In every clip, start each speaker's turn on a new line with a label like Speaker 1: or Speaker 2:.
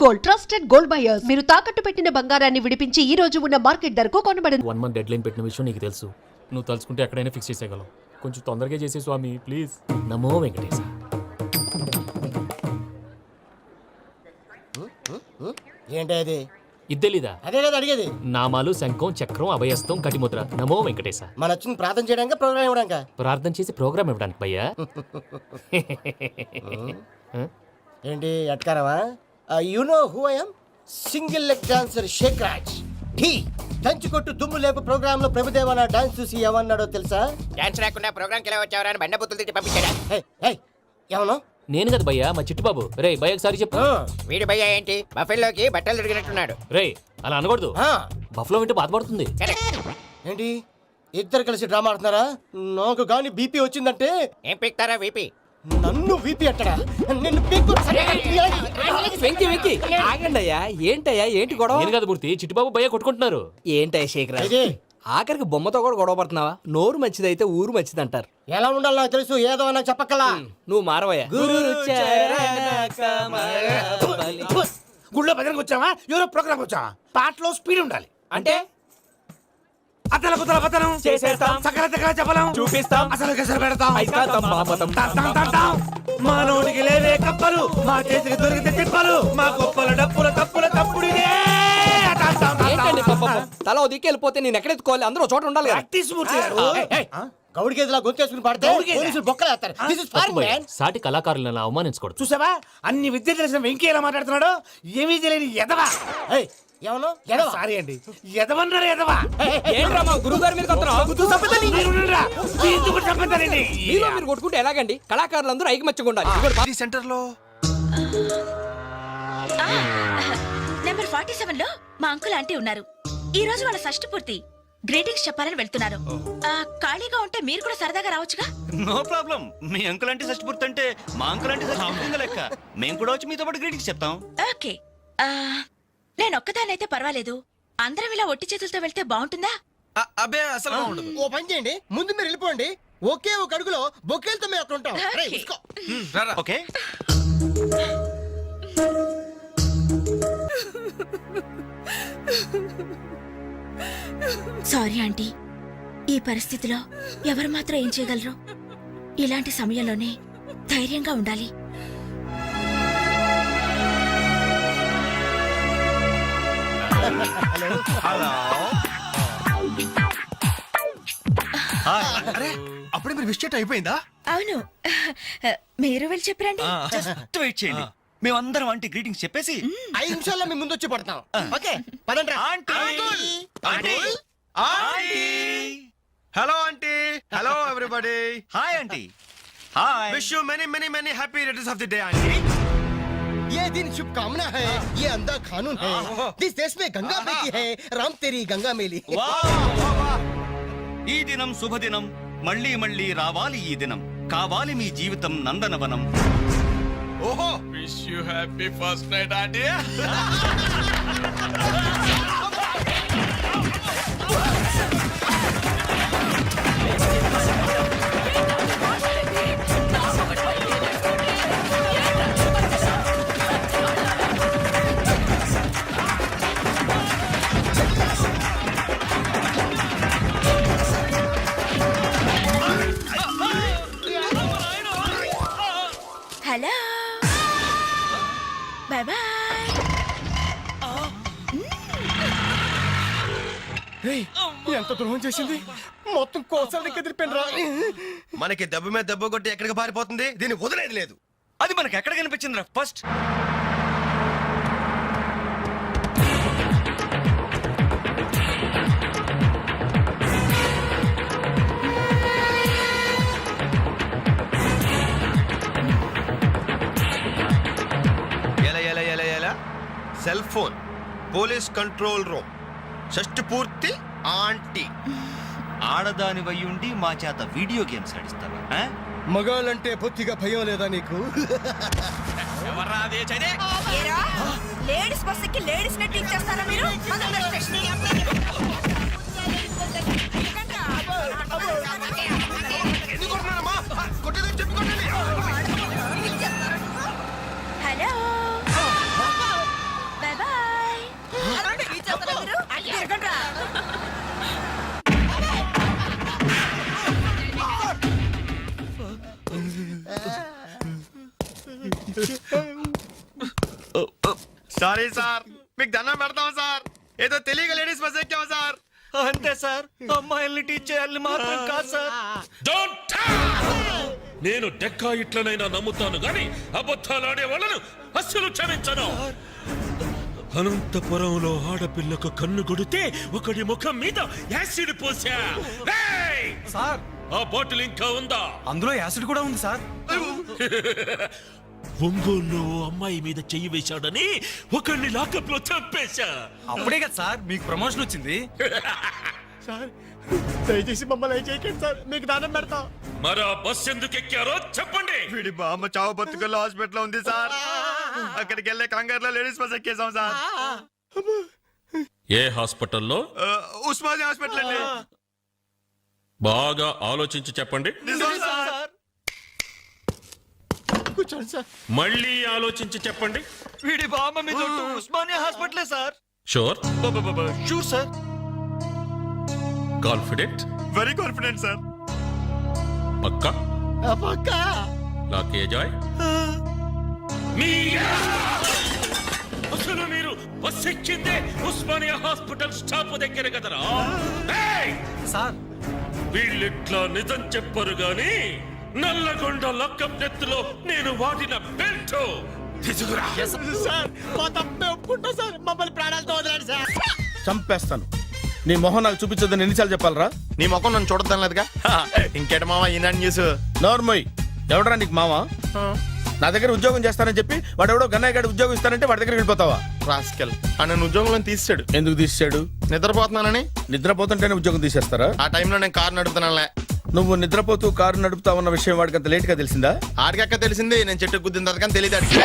Speaker 1: Gold trusted gold buyers మీరు తాకట్టు పెట్టిన బంగారాన్ని విడిపించి ఈ రోజు ఉన్న మార్కెట్ ధరకు కొనబడను.
Speaker 2: 1 month డెడ్ లైన్ పెట్టిన విషయం నీకు తెలుసు. నువ్వు తలుచుకుంటే ఎక్కడైనా ఫిక్స్ చేసేయగలవు. కొంచెం తొందరగా చేసే స్వామి ప్లీజ్. నమో వెంకటేశ.
Speaker 3: ఏంటి అది?
Speaker 2: ఇద్దెలీదా?
Speaker 3: అదే కదా అడిగేది.
Speaker 2: నామాలు శంఖం చక్రం అభయస్తం కటిముద్ర. నమో వెంకటేశ.
Speaker 3: మన వచ్చింది ప్రార్థన చేయడానికి ప్రోగ్రామ్ ఇవ్వడానికి.
Speaker 2: ప్రార్థన చేసి ప్రోగ్రామ్ ఇవ్వడానికి భయ్యా.
Speaker 3: ఏంటి ఎట్కారమా? You know who I am? Single leg dancer Shaik Raj. టీ దంచుకొట్టు దుమ్ము లేపు ప్రోగ్రామ్ లో ప్రభుదేవ నా డాన్స్ చూసి ఏమన్నాడో తెలుసా?
Speaker 4: డాన్స్ రాకుండా ప్రోగ్రామ్ కి ఎలా వచ్చావరా అని బండ బుద్ధులు తిట్టి పంపించాడా?
Speaker 3: ఏమన్నా?
Speaker 2: నేను కదా భయ్యా, మా చిట్టుబాబు. రే భయ్య ఒకసారి చెప్పు.
Speaker 4: వీడి భయ్య ఏంటి బఫెల్లోకి బట్టలు తిరిగినట్టున్నాడు.
Speaker 2: రే అలా అనకూడదు. బఫ్లో వింటే బాధపడుతుంది.
Speaker 3: ఏంటి ఇద్దరు కలిసి డ్రామా ఆడుతున్నారా? నాకు గాని బీపీ వచ్చిందంటే
Speaker 4: ఏం పీక్తారా వీపీ?
Speaker 3: నన్ను బీపీ అట్టడా? నిన్ను పీక్కు.
Speaker 5: వెంకీ వెంకీ ఆగండి అయ్యా. ఏంటయ్యా ఏంటి గొడవ?
Speaker 2: నేను కదా మూర్తి, చిట్టుబాబు భయ్య కొట్టుకుంటున్నారు.
Speaker 5: ఏంటయ్యా శేఖర్, ఆఖరికి బొమ్మతో కూడా గొడవ పడుతున్నావా? నోరు మంచిదైతే ఊరు మంచిది అంటారు.
Speaker 3: ఎలా ఉండాలో నాకు తెలుసు, ఏదో నాకు చెప్పక్కలా.
Speaker 5: నువ్వు మారవయ్యా.
Speaker 6: గుళ్ళో భజనకు వచ్చావా? ఎవరో ప్రోగ్రామ్ వచ్చావా? పాటలో స్పీడ్ ఉండాలి.
Speaker 5: అంటే
Speaker 6: అతల కుతల పతనం
Speaker 5: చేసేస్తాం,
Speaker 6: సకల దగ్గర చెప్పలేం,
Speaker 5: చూపిస్తాం,
Speaker 6: అసలు గసలు పెడతాం,
Speaker 5: ఐకాంతం, బాపతం,
Speaker 6: తాం తాం తాం. మా నోటికి లేవే కప్పలు, మా చేతికి దొరికితే తిప్పలు, మా గొప్పల డప్పుల తప్పుల తప్పుడిదే. తాం తాం తాం
Speaker 5: ఏంటండి
Speaker 6: తాం.
Speaker 5: పాపం? తల ఓ దిక్కు వెళ్ళిపోతే నేను ఎక్కడెత్తుకోవాలి? అందరూ చోట ఉండాలి కదా.
Speaker 6: ప్రాక్టీస్ మూర్తి గారు.
Speaker 3: గౌడి గేదెలా గొంతేసుకుని పాడితే పోలీసులు బొక్కలు వేస్తారు. This is
Speaker 2: తప్పు
Speaker 3: foreign,
Speaker 2: భయ్యా.
Speaker 3: man.
Speaker 2: సాటి కళాకారులను అవమానించకూడదు.
Speaker 6: చూసావా అన్ని విద్య తెలిసిన వెంకీ ఎలా మాట్లాడుతున్నాడు? ఏమీ తెలియని ఎదవా.
Speaker 3: ఏమను? ఎడవ.
Speaker 6: సారీ అండి, ఎదవన్నారు ఎదవా.
Speaker 5: ఏంట్రా మా గురువు గారి మీద
Speaker 6: మీరుండురా. ఎందుకు చంపుతారండి?
Speaker 5: మీరు కొట్టుకుంటే ఎలాగండి? కళాకారులందరూ ఐకమత్యంగా ఉండాలి.
Speaker 6: సెంటర్ లో
Speaker 7: నెంబర్ 47 లో మా అంకుల్ ఆంటీ ఉన్నారు. ఈ రోజు వాళ్ళ షష్ఠి పూర్తి. గ్రీటింగ్స్ చెప్పాలని వెళ్తున్నారు. ఖాళీగా ఉంటే మీరు కూడా సరదాగా రావచ్చుగా.
Speaker 8: No problem. మీ అంకుల్ అంటే షష్ఠి అంటే మా అంకుల్ అంటే షష్ఠి లెక్క. మేము కూడా వచ్చి మీతో పాటు గ్రీటింగ్స్ చెప్తాం.
Speaker 7: ఓకే. నేను ఒక్కదానైతే పర్వాలేదు. అందరం ఇలా ఒట్టి చేతులతో వెళ్తే బాగుంటుందా?
Speaker 8: అబ్బే అసలు బాగుండదు.
Speaker 3: ఓ పని చేయండి, ముందు మీరు వెళ్ళిపోండి. ఒకే ఒక అడుగులో బొక్కేలతో మేము అక్కడ ఉంటాం. రేయ్,
Speaker 7: Okay.
Speaker 3: ఉస్కో.
Speaker 8: ఓకే.
Speaker 7: సారీ ఆంటీ, ఈ పరిస్థితిలో ఎవరు మాత్రం ఏం చేయగలరు? ఇలాంటి సమయంలోనే ధైర్యంగా ఉండాలి.
Speaker 8: హలో.
Speaker 6: అరే అప్పుడే మీరు విష్ అయిపోయిందా?
Speaker 7: అవును, మీరు వెళ్ళి చెప్పరండి.
Speaker 8: జస్ట్ వెయిట్ చేయండి. మేమందరం ఆంటీ గ్రీటింగ్స్ చెప్పేసి
Speaker 3: 5 నిమిషాల్లో మీ ముందు వచ్చి పడతాం. ఓకే పదండి.
Speaker 8: Aunty aunty aunty.
Speaker 9: Hello, auntie. Hello, everybody.
Speaker 8: Hi aunty. Hi.
Speaker 9: Wish you many, many, many happy returns of the day, auntie.
Speaker 3: ये दिन शुभकामना है, ये अंधा कानून है. जिस देश में गंगा बहती है, राम तेरी गंगा मेली.
Speaker 8: ఈ దినం శుభదినం. మళ్ళీ మళ్ళీ రావాలి ఈ దినం. కావాలి మీ జీవితం నందనవనం.
Speaker 9: Oh, wish you happy first night, auntie.
Speaker 7: Hello, bye bye.
Speaker 3: ఎంత ద్రోహం చేసింది? మొత్తం కోసాలకి ఎదిరిపోయినరా.
Speaker 9: మనకి దెబ్బ మీద దెబ్బ కొట్టి ఎక్కడికి పారిపోతుంది, దీన్ని వదిలేదు లేదు.
Speaker 8: అది మనకి ఎక్కడ కనిపించిందిరా ఫస్ట్?
Speaker 9: ఎలా cell phone, police control room, షష్టి పూర్తి ఆంటీ.
Speaker 8: ఆడదాని వయ్యుండి మా చేత వీడియో గేమ్స్ ఆడిస్తావా?
Speaker 3: మగాళ్ళంటే బొత్తిగా భయం లేదా నీకు?
Speaker 7: లేడీస్ బస్ ఎక్కి లేడీస్ ని టీచ్ చేస్తారా మీరు? హలో,
Speaker 9: సారీ సార్, మీకు దండం పెడతాం సార్. ఏదో తెలియక లేడీస్ బస్ ఎక్కాం సార్.
Speaker 8: అంతే సార్, అమ్మాయిల్ని టీచ్ చేయాలని మాత్రం కాదు సార్.
Speaker 6: నేను డెక్కా ఇట్లనైనా నమ్ముతాను గాని అబద్ధాలాడే వాళ్ళను అస్సలు క్షమించను. అనంతపురంలో ఆడపిల్లకు కన్ను కొడితే ఒకడి ముఖం మీద యాసిడ్ పోసా. ఏయ్!
Speaker 5: సార్
Speaker 6: ఆ బాటిల్ ఇంకా ఉందా?
Speaker 5: అందులో యాసిడ్ కూడా ఉంది సార్.
Speaker 6: ఒంగోలు అమ్మాయి మీద చెయ్యి వేశాడని ఒకరిని లాకప్ లో చంపేశా.
Speaker 5: అప్పుడే కదా సార్ మీకు ప్రమోషన్ వచ్చింది.
Speaker 3: దయచేసి మమ్మల్ని ఏం చేయకండి సార్, మీకు దానం పెడతాం.
Speaker 6: మరా బస్ ఎందుకు ఎక్కారో చెప్పండి.
Speaker 9: వీడి బామ్మ చావు బతుకుల్లో హాస్పిటల్ ఉంది సార్. అక్కడికి వెళ్ళే కంగారులో లేడీస్ బస్ ఎక్కేసాం సార్.
Speaker 6: ఏ హాస్పిటల్లో?
Speaker 9: ఉస్మానియా హాస్పిటల్ అండి.
Speaker 6: బాగా ఆలోచించి చెప్పండి.
Speaker 9: నిజం సార్.
Speaker 3: కూర్చోండి సార్.
Speaker 6: మళ్ళీ ఆలోచించి చెప్పండి.
Speaker 8: వీడి బామ్మ మీద ఒట్టు ఉస్మానియా హాస్పిటలే sir.
Speaker 6: Sure?
Speaker 8: Sure sir.
Speaker 6: Confident?
Speaker 9: Very confident sir.
Speaker 6: పక్కా?
Speaker 3: పక్కా.
Speaker 6: లాకే జాయ్. అసలు మీరు బస్ ఎక్కిందే ఉస్మానియా హాస్పిటల్ స్టాప్ దగ్గర కదరా? ఏయ్!
Speaker 5: సార్
Speaker 6: వీళ్ళిట్లా నిజం చెప్పరు గాని నల్లగొండ లక్కం నెత్తులో నేను వాడిన బెల్ట్ తీసుకురా.
Speaker 3: సార్ మా తప్పే ఒప్పుకుంటా సార్, మమ్మల్ని ప్రాణాలతో వదిలేండి సార్.
Speaker 10: చంపేస్తాను. నీ మొహం నాకు చూపించొద్దని ఎన్నిసార్లు చెప్పాలరా?
Speaker 9: నీ ముఖం నన్ను చూడద్దాం లేదుగా. ఇంకేట మామ ఈనాడు న్యూస్.
Speaker 10: నోర్మోయ్, ఎవడరా నీకు మామ? నా దగ్గర ఉద్యోగం చేస్తానని చెప్పి వాడెవడో గన్నయ్య గారి ఉద్యోగం ఇస్తానంటే వాడి దగ్గర వెళ్ళిపోతావా?
Speaker 9: రాస్కెల్ నన్ను ఉద్యోగంలో తీసాడు.
Speaker 10: ఎందుకు తీసాడు?
Speaker 9: నిద్రపోతున్నానని.
Speaker 10: నిద్రపోతుంటేనే ఉద్యోగం తీసేస్తారా?
Speaker 9: ఆ టైంలో నేను కారు నడుపుతున్నానులే.
Speaker 10: నువ్వు నిద్రపోతూ కారు నడుపుతావన్న విషయం వాడికి అంత లేట్ గా తెలిసిందా?
Speaker 9: ఆడికక్క తెలిసింది, నేను చెట్టు గుద్దిన తర్వాత కానీ తెలియదు ఆడికి.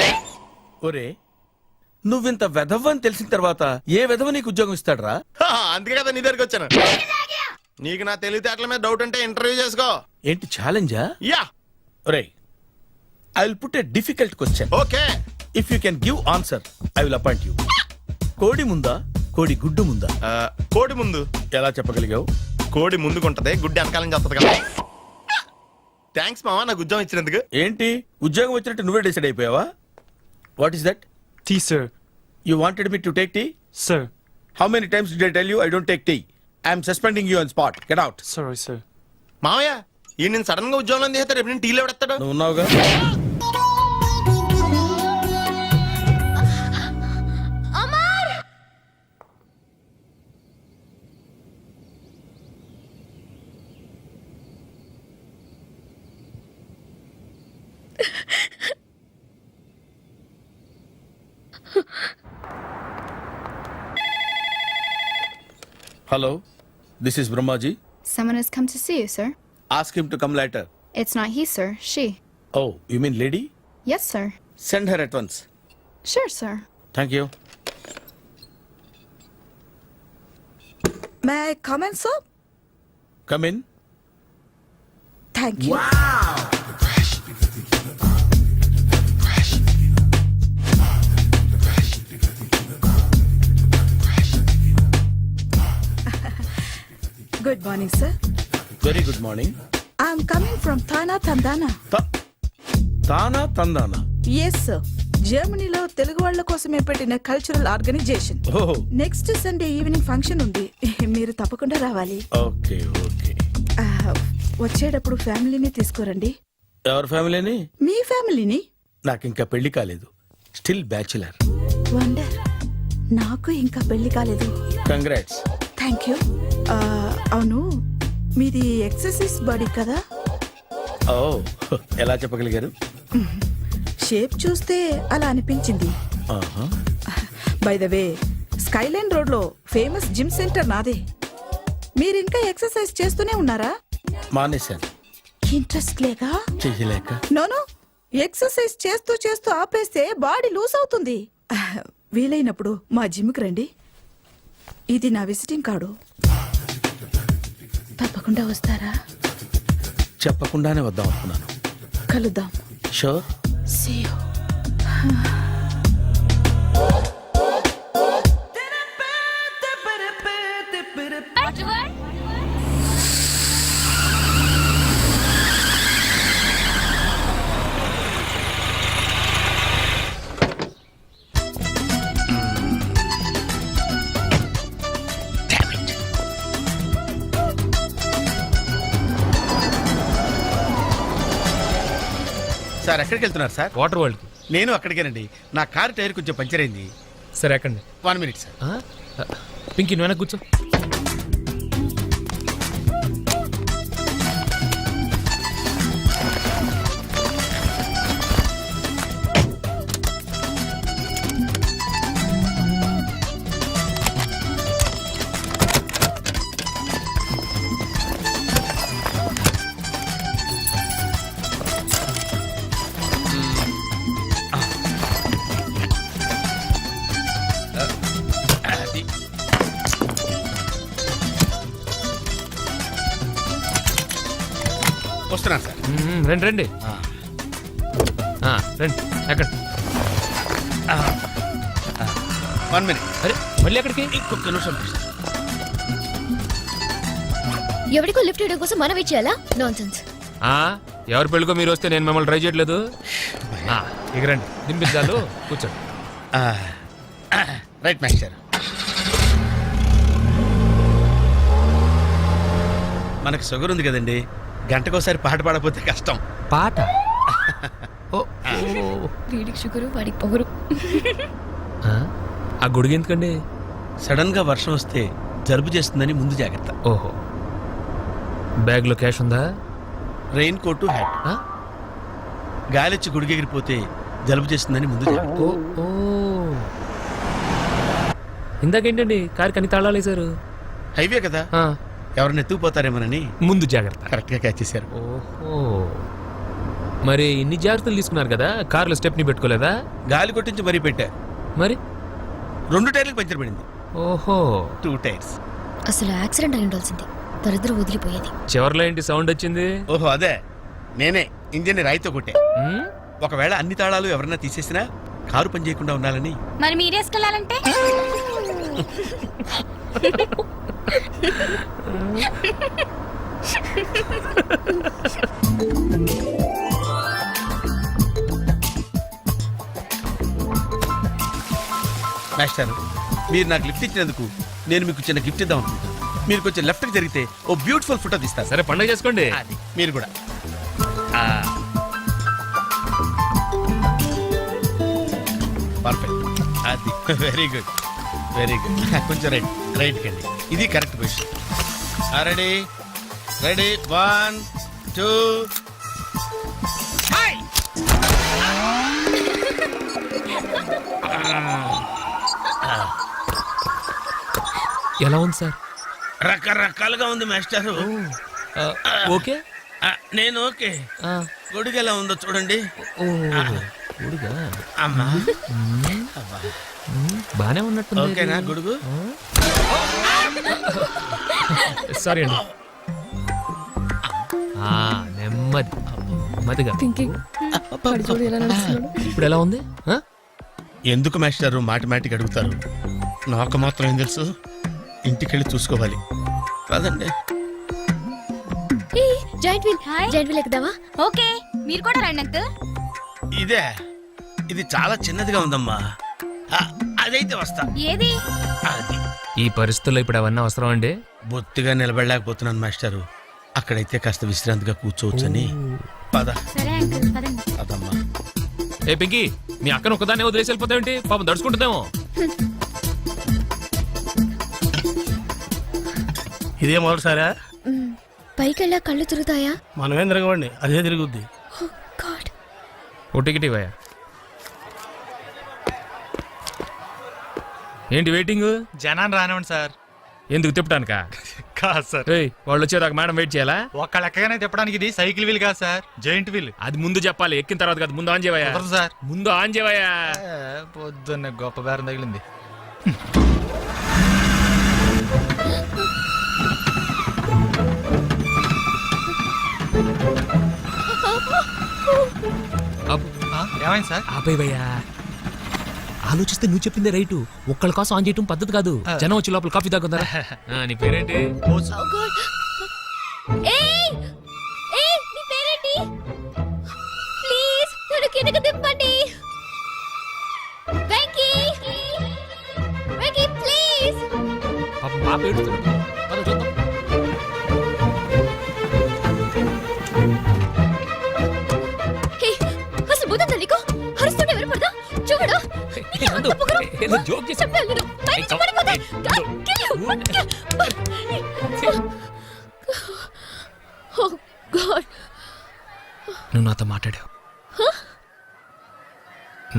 Speaker 10: ఒరే, నువ్వింత వెధవ్ అని తెలిసిన తర్వాత ఏ వెధవ నీకు ఉద్యోగం ఇస్తాడరా?
Speaker 9: అందుకే కదా నీ దగ్గరికి వచ్చాను. నీకు నా తెలివితేటల మీద డౌట్ అంటే ఇంటర్వ్యూ చేసుకో.
Speaker 10: ఏంటి ఛాలెంజా?
Speaker 9: యా.
Speaker 10: ఒరే, I will put a difficult question.
Speaker 9: Okay.
Speaker 10: If you can give answer I will appoint you. కోడి ముందా, కోడి గుడ్డు ముందా?
Speaker 9: కోడి ముందు.
Speaker 10: ఎలా చెప్పగలిగావు?
Speaker 9: కోడి ముందుకుంటది, గుడ్డి వెనకాలం చేస్తుంది కదా. థ్యాంక్స్ మామ నాకు ఉద్యోగం ఇచ్చినందుకు.
Speaker 10: ఏంటి ఉద్యోగం వచ్చినట్టు నువ్వే డిసైడ్ అయిపోయావా? What is that?
Speaker 5: Tea sir.
Speaker 10: You wanted me to take tea?
Speaker 5: Sir.
Speaker 10: How many times did I tell you I don't take tea? I am suspending you on spot. Get out.
Speaker 5: Sorry, sir.
Speaker 9: మామయ్య ఈ నేను sudden గా ఉద్యోగంలో తీస్తాడు, రేపు నేను టీలో పెడతాడు.
Speaker 10: నువ్వు ఉన్నావుగా? Hello, this is Brahmaji.
Speaker 11: Someone has come to see you, sir.
Speaker 10: Ask him to come later.
Speaker 11: It's not he, sir. She.
Speaker 10: Oh, you mean lady?
Speaker 11: Yes, sir.
Speaker 10: Send her at once.
Speaker 11: Sure, sir.
Speaker 10: Thank you.
Speaker 7: May I come in, sir?
Speaker 10: Come in.
Speaker 7: Thank you. Good morning, sir.
Speaker 10: Very good morning.
Speaker 7: I'm coming from Thana, Tandana.
Speaker 10: Tana Tandana.
Speaker 7: Yes, sir. జర్మనీలో తెలుగు వాళ్ళ కోసమే పెట్టిన cultural organisation.
Speaker 10: Oh,
Speaker 7: next Sunday evening function ఉంది, మీరు తప్పకుండా రావాలి.
Speaker 10: okay, okay.
Speaker 7: వచ్చేటప్పుడు ఫ్యామిలీని తీసుకురండి.
Speaker 10: ఎవరి ఫ్యామిలీని?
Speaker 7: మీ ఫ్యామిలీని.
Speaker 10: నాకు ఇంకా పెళ్లి కాలేదు. Still bachelor.
Speaker 7: వండర్. నాకు ఇంకా పెళ్లి కాలేదు.
Speaker 10: కంగ్రాట్స్.
Speaker 7: Thank you. అవును, మీది ఎక్సర్సైజ్ బాడీ కదా?
Speaker 10: ఓ, ఎలా చెప్పగలిగారు?
Speaker 7: షేప్ చూస్తే అలా అనిపించింది. By the way, Skyline road లో ఫేమస్ జిమ్ సెంటర్ నాదే. మీరు ఇంకా ఎక్సర్సైజ్ చేస్తూనే ఉన్నారా?
Speaker 10: మానేశాను.
Speaker 7: ఇంట్రెస్ట్ లేక?
Speaker 10: చెయ్యలేక.
Speaker 7: నోను, ఎక్సర్సైజ్ చేస్తూ చేస్తూ ఆపేస్తే బాడీ లూజ్ అవుతుంది. వీలైనప్పుడు మా జిమ్కి రండి. ఇది నా విజిటింగ్ కార్డు. తప్పకుండా వస్తారా?
Speaker 10: చెప్పకుండానే వద్దాం అనుకున్నాను.
Speaker 7: కలుద్దాం.
Speaker 10: షూర్.
Speaker 7: See you.
Speaker 10: సార్ ఎక్కడికి వెళ్తున్నారు సార్?
Speaker 2: వాటర్ వరల్డ్కి.
Speaker 10: నేను అక్కడికేనండి. నా కారు టైర్ కొంచెం పంచర్ అయింది.
Speaker 2: సరే ఎక్కండి.
Speaker 10: 1 మినిట్ సార్.
Speaker 2: పింకీ నువ్వు వెనక్కి కూర్చో.
Speaker 10: అది. వస్తున్నాను సార్.
Speaker 2: రండి రండి. రండి ఎక్కండి.
Speaker 10: 1 మినిట్.
Speaker 2: అరే మళ్ళీ ఎక్కడికి?
Speaker 10: ఇంకొక నిమిషం.
Speaker 11: ఎవరికో లిఫ్ట్ ఇవ్వడం కోసం మనం ఇచ్చేయాలా? నాన్సెన్స్.
Speaker 2: ఎవరి పెళ్ళికో మీరు వస్తే నేను మిమ్మల్ని ట్రై చేయట్లేదు. ఇక రండి దింపించాలు కూర్చోండి.
Speaker 10: Right master. మనకు షుగర్ ఉంది కదండి, గంటకోసారి పాట పాడకపోతే కష్టం.
Speaker 2: పాట? ఓ
Speaker 11: వీడికి షుగరు వాడికి పొగరు.
Speaker 2: ఆ గొడుగు ఎందుకండి?
Speaker 10: సడన్ గా వర్షం వస్తే జలుబు చేస్తుందని ముందు జాగ్రత్త.
Speaker 2: ఓహో, బ్యాగ్లో క్యాష్ ఉందా?
Speaker 10: Raincoat, hat. గాలిచ్చి గుడిగెగిరిపోతే జలుబు చేస్తుందని ముందు జాగ్రత్త.
Speaker 2: ఓ ఇందాకేంటండి కారు కని తాళాలు వేశారు?
Speaker 10: హైవే కదా, ఎవరిని ఎత్తుకుపోతారేమోనని
Speaker 2: ముందు జాగ్రత్త.
Speaker 10: కరెక్ట్ గా క్యాచ్ చేశారు.
Speaker 2: ఓహో, మరి ఇన్ని జాగ్రత్తలు తీసుకున్నారు కదా, కారులో స్టెప్ని పెట్టుకోలేదా?
Speaker 10: గాలి కొట్టించి మరీ పెట్టా.
Speaker 2: మరి
Speaker 10: 2 టైర్లకు పంచర్ పడింది.
Speaker 2: ఓహో,
Speaker 10: 2 టైర్స్.
Speaker 11: అసలు యాక్సిడెంట్ అయి ఉండాల్సింది, దరిద్రం వదిలిపోయేది.
Speaker 2: చివర్లో ఏంటి సౌండ్ వచ్చింది?
Speaker 10: ఓహో అదే, నేనే ఇంజిన్ రాయితో కొట్టే.
Speaker 2: ఉమ్,
Speaker 10: ఒకవేళ అన్ని తాళాలు ఎవరన్నా తీసేసినా కారు పని చేయకుండా ఉండాలని.
Speaker 11: మరి మీరేసుకెళ్ళాలంటే
Speaker 10: మాస్టర్, మీరు నాకు లిఫ్ట్ ఇచ్చినందుకు నేను మీకు చిన్న గిఫ్ట్ ఇద్దాం అనుకుంటున్నాను. మీరు కొంచెం లెఫ్ట్కి జరిగితే ఓ బ్యూటిఫుల్ ఫోటో తీస్తారు.
Speaker 2: సరే పండుగ చేసుకోండి.
Speaker 10: అది మీరు కూడా. పర్ఫెక్ట్. అది వెరీ గుడ్, వెరీ గుడ్. కొంచెం రైట్ కండి, ఇది కరెక్ట్ పొజిషన్. Ready ready 1 2.
Speaker 2: ఎలా ఉంది సార్?
Speaker 10: రకరకాలుగా ఉంది మాస్టారు.
Speaker 2: ఓకే,
Speaker 10: నేను ఓకే. గొడుగు ఎలా ఉందో చూడండి.
Speaker 2: గొడుగా
Speaker 10: అమ్మా,
Speaker 2: బానే ఉన్నట్టు.
Speaker 10: ఓకేనా గొడుగు?
Speaker 2: సారీ అండి. నెమ్మది నెమ్మదిగా. ఇప్పుడు ఎలా ఉంది?
Speaker 10: ఎందుకు మాస్టారు మాటిమాటికి అడుగుతారు? నాకు మాత్రం ఏం తెలుసు, ఇంటికెళ్ళి చూసుకోవాలి. కాదండి,
Speaker 11: జాయింట్ వీల్ ఎక్కుదావా? ఓకే, మీరు కూడా రండి అంకుల్.
Speaker 10: ఇదే, ఇది చాలా చిన్నదిగా ఉందమ్మా. అదైతే వస్తా.
Speaker 11: ఏది?
Speaker 10: అది
Speaker 2: ఈ పరిస్థితుల్లో ఇప్పుడు అవన్నీ అవసరం అండి?
Speaker 10: బొత్తిగా నిలబడలేకపోతున్నాను మాస్టారు. అక్కడైతే కాస్త విశ్రాంతిగా కూర్చోవచ్చని. పద.
Speaker 11: సరే అంకుల్ పదండి.
Speaker 10: పదమ్మా.
Speaker 2: ఏ పింకీ, మీ అక్కను ఒక్కదాన్ని వదిలేసి వెళ్ళిపోతావేంటి? పాపం దడుచుకుంటుందేమో.
Speaker 6: ఇదే మొదటిసారా?
Speaker 11: పైకెళ్ళా కళ్ళు తిరుగుతాయా?
Speaker 6: మనమేం తిరగవండి, అదే తిరుగుద్ది.
Speaker 2: ఓ టికెట్ ఇవ్వయా. ఏంటి వెయిటింగ్?
Speaker 6: జనాన్ని రానివ్వండి సార్.
Speaker 2: ఎందుకు తిప్పటానికా?
Speaker 6: కాదు సార్.
Speaker 2: వాళ్ళు వచ్చేదాకా మేడం వెయిట్ చేయాలా?
Speaker 6: ఒక్క లెక్కగానే తిప్పడానికి ఇది సైకిల్ వీల్ కాదు సార్, జైంట్ వీల్.
Speaker 2: అది ముందు చెప్పాలి, ఎక్కిన తర్వాత కాదు. ముందు ఆన్ చేయవయ్యా.
Speaker 6: సార్
Speaker 2: ముందు ఆన్ చేయవయ్యా.
Speaker 6: పొద్దున్న గొప్ప బేరం తగిలింది. ఏమైంది సార్?
Speaker 2: ఆపేవయ్యా. ఆలోచిస్తే నువ్వు చెప్పిందే రైటు. ఒక్కళ్ళ కోసం ఆన్ చేయటం పద్ధతి కాదు. జనం వచ్చి లోపల కాఫీ తాగుతారా? నీ పేరేంటి?
Speaker 11: ప్లీజ్ నన్ను కిందకి దింపండి. వెంకీ ప్లీజ్.
Speaker 2: పాపం పాప ఏడుస్తుంది. పద చూద్దాం. ఉండు. ఏదో జోక్ చేశా. నువ్వు నాతో మాట్లాడావు.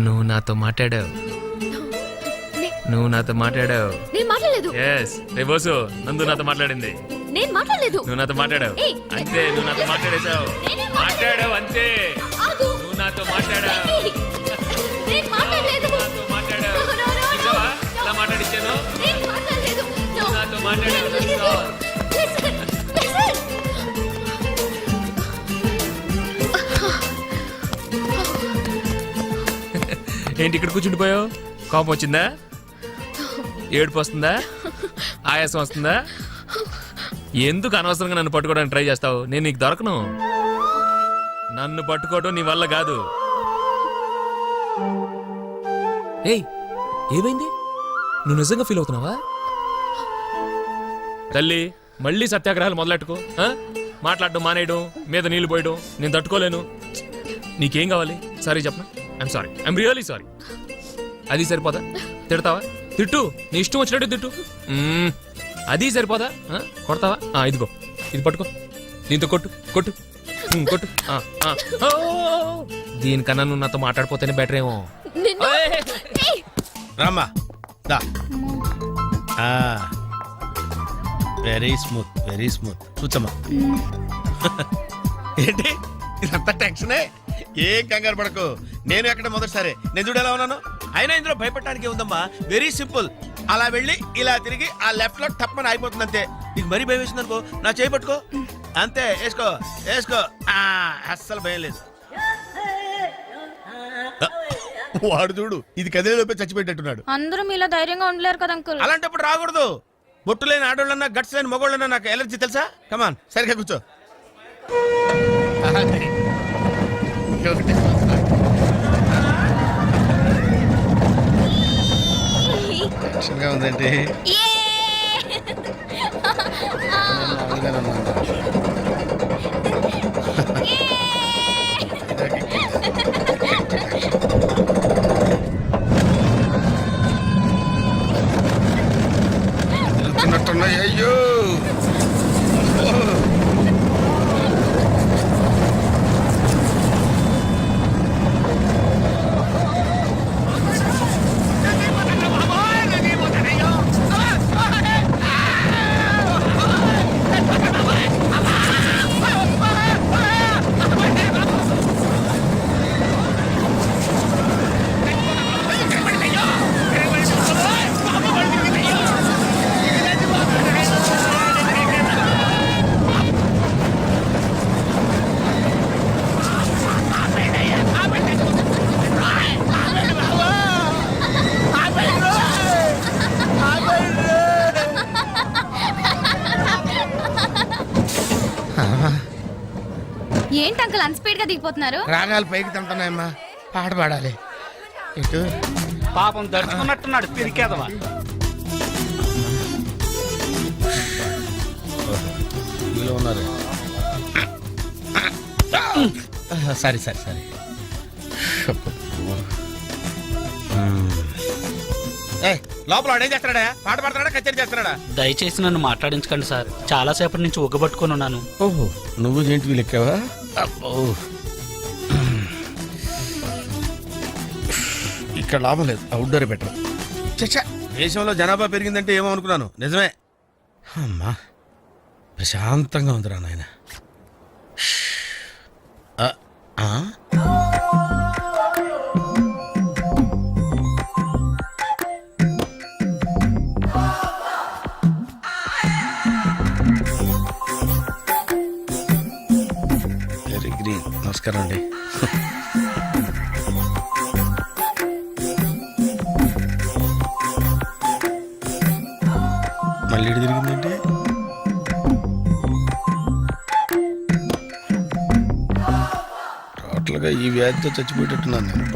Speaker 2: నువ్వు నాతో మాట్లాడావు. నువ్వు నాతో మాట్లాడావు.
Speaker 11: నేను మాట్లాడలేదు.
Speaker 2: ఎస్ రే బోసు, నందు నాతో మాట్లాడింది.
Speaker 11: నేను మాట్లాడలేదు.
Speaker 2: నువ్వు నాతో మాట్లాడావు.
Speaker 11: ఏయ్.
Speaker 2: అంతే, నువ్వు నాతో మాట్లాడేశావు.
Speaker 11: నేనేం
Speaker 2: మాట్లాడావు అంతే.
Speaker 11: ఆగు.
Speaker 2: నువ్వు నాతో మాట్లాడావు.
Speaker 11: నేను మాట్లాడలేదు.
Speaker 2: నాతో మాట్లాడావు.
Speaker 11: No, no, no, no.
Speaker 2: చూసావా? ఎలా మాట్లాడిచ్చాను?
Speaker 11: నేను మాట్లాడలేదు. No.
Speaker 2: నువ్వు నాతో మాట్లాడావు.
Speaker 11: Listen, listen.
Speaker 2: ఏంటి ఇక్కడ కూర్చుండిపోయావు? కోపం వచ్చిందా? ఏడుపు వస్తుందా? ఆయాసం వస్తుందా? ఎందుకు అనవసరంగా నన్ను పట్టుకోవడానికి ట్రై చేస్తావు? నేను నీకు దొరకను. నన్ను పట్టుకోవడం నీ వల్ల కాదు. ఏయ్, ఏమైంది? నువ్వు నిజంగా ఫీల్ అవుతున్నావా? తల్లి, మళ్ళీ సత్యాగ్రహాలు మొదలెట్టుకో. మాట్లాడడం మానేయడం, మీద నీళ్లు పోయడం నేను తట్టుకోలేను. నీకేం కావాలి? సారీ చెప్పనా? I'm sorry, I'm really sorry. అది సరిపోదా? తిడతావా? తిట్టు, నీ ఇష్టం వచ్చినట్టు తిట్టు. అది సరిపోదా? కొడతావా? ఇదిగో, ఇది పట్టుకో, దీంతో కొట్టు కొట్టు కొట్టు. దీనికన్నా నువ్వు నాతో మాట్లాడిపోతేనే బెటర్ ఏమో.
Speaker 10: రామ్మా దా. Very smooth, very smooth. కూర్చోమ్మా. ఏంటి ఇదంతా టెన్షనే? ఏం కంగారు పడకు. నేను ఎక్కడ మొదటిసారి నేను చూడు ఎలా ఉన్నాను. అయినా ఇందులో భయపడటానికి ఉందమ్మా. Very simple. అలా వెళ్ళి ఇలా తిరిగి ఆ లెఫ్ట్ లో టప్పని అయిపోతుంది అంతే. నీకు మరీ భయం వేసింది అనుకో, నా చేయి పట్టుకో అంతే. వేసుకో వేసుకో. అస్సలు భయం లేదు. వాడు చూడు, ఇది కదిలేలోపే చచ్చిపెట్టేట్టున్నాడు.
Speaker 11: అందరూ మీలా ధైర్యంగా ఉండలేరు కదా అంకుల్.
Speaker 10: అలాంటప్పుడు రాకూడదు. బొట్టు లేని ఆడోళ్ళన్నా, గట్స్ లేని మగోళ్ళన్నా నాకు ఎలర్జీ తెలుసా? కమాన్, సరిగ్గా కూర్చో. టెన్షన్గా ఉందండి. తిరుగుతున్నట్టున్నాయి. అయ్యో
Speaker 11: ఏంటి అంకుల్ అంత స్పీడ్ గా దిగిపోతున్నారు?
Speaker 10: రాగాలు పైకి తింటున్నాయమ్మా, పాట పాడాలి. ఇటు
Speaker 5: పాపం దడుచుకున్నట్టున్నాడు పిరికేదవా.
Speaker 10: ఉన్నారు. సరే సరే సరే. లోపల వాడు ఏం చేస్తున్నాడా? పాట పాడుతున్నాడా, కచేరీ చేస్తున్నాడా?
Speaker 5: దయచేసి నన్ను మాట్లాడించకండి సార్. చాలా సేపటి నుంచి ఉగ్గబట్టుకొని ఉన్నాను.
Speaker 10: ఓహో, నువ్వు ఏంటి లెక్కావా? అబ్బో, ఇక్కడ లాభం లేదు. Outdoor better. చచ్చా, దేశంలో జనాభా పెరిగిందంటే ఏమో అనుకున్నాను. నిజమే. అమ్మా, ప్రశాంతంగా ఉందిరా నాయన. Very green. నమస్కారం అండి. మళ్ళీ ఇటు తిరిగిందంటే టోటల్గా ఈ వ్యాధితో చచ్చిపోయేటట్టున్నాను నేను.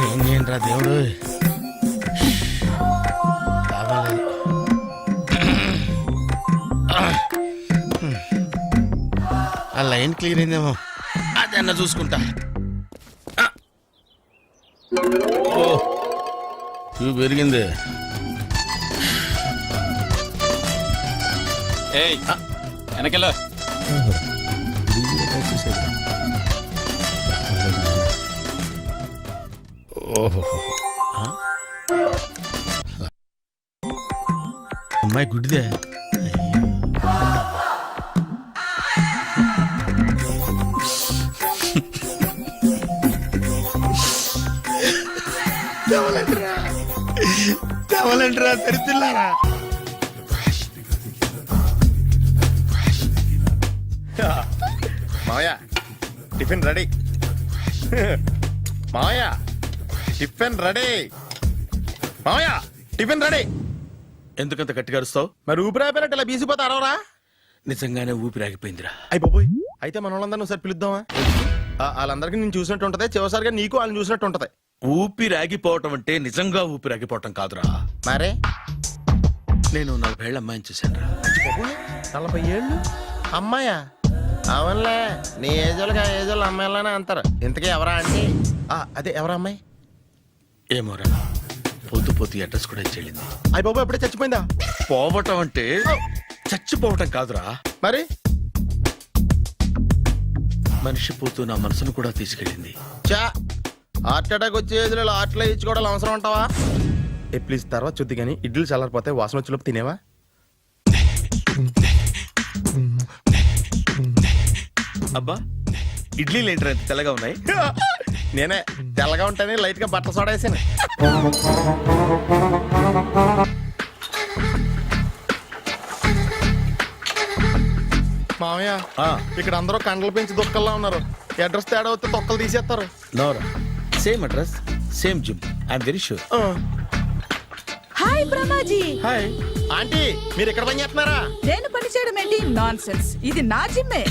Speaker 10: ఏం చేయండిరా దేవుడు, బాగాలేదు. ఆ లైన్ క్లియర్ అయిందేమో అదన్నా చూసుకుంటా. ఓ ఇవి పెరిగింది.
Speaker 8: వెనకెళ్ళ
Speaker 10: ఓహో అమ్మాయి గుడ్డిదే. తెవలంటరా తెరిచిల్లారా. మావయ్య టిఫిన్ రెడీ. మావయ్య టిఫిన్ రెడీ. మావయ్య టిఫిన్ రెడీ. ఎందుకంత గట్టిగా అరుస్తావు? మరి ఊపిరి ఆగిపోయినట్టు ఇలా బీసిపోతే అరవరా? నిజంగానే ఊపిరి ఆగిపోయిందిరా. అయిపోయి అయితే మన వాళ్ళందరినీ ఒకసారి పిలుద్దామా? వాళ్ళందరికీ నేను చూసినట్టు ఉంటది, చివరిసారిగా నీకు వాళ్ళని చూసినట్టు ఉంటది. ఊపిరి ఆగిపోవటం అంటే నిజంగా ఊపిరి ఆగిపోవటం కాదురా. మరే నేను 40 ఏళ్ళ అమ్మాయిని చూశాను రా. 40 ఏళ్ళు అమ్మాయా? అవునులే, నీ ఏజోళ్ళకి ఆ ఏజోళ్ళు అమ్మాయిలానే అంటారు. ఇంతకీ ఎవరా అంటే? అదే ఎవరా అమ్మాయి? ఏమోరా, పోతూ పోతూ అడ్రస్ కూడా చెల్లింది. అయ్యి బాబు ఎప్పుడే చచ్చిపోయిందా? పోవటం అంటే చచ్చిపోవటం కాదురా. మరి మనిషి పోతూ నా మనసును కూడా తీసుకెళ్ళింది. చా హార్ట్ అటాక్ వచ్చే ఏజ్లో హార్ట్లో ఇచ్చుకోవడం అవసరం అంటావా? ప్లీజ్ తర్వాత చూద్ది కానీ ఇడ్లీ చల్లారిపోతే వాసన వచ్చేలోపు తినేవా? అబ్బా ఇడ్లీలు ఏంటి అంత తెల్లగా ఉన్నాయి? నేనే తెల్లగా ఉంటానే లైట్ గా బట్టలు సోడేసాను. మామయ్య ఇక్కడ అందరూ కండలు పెంచి దుక్కల్లా ఉన్నారు. అడ్రస్ తేడా వస్తే తొక్కలు తీసేస్తారు. నోరా same address same gym. I'm very sure.
Speaker 7: Hi Brahmaji.
Speaker 10: Hi aunty, మీరు ఇక్కడ పని చేస్తున్నారా?
Speaker 7: నేను పని చేయడం ఏంటి? Nonsense. ఇది నా జిమ్మే.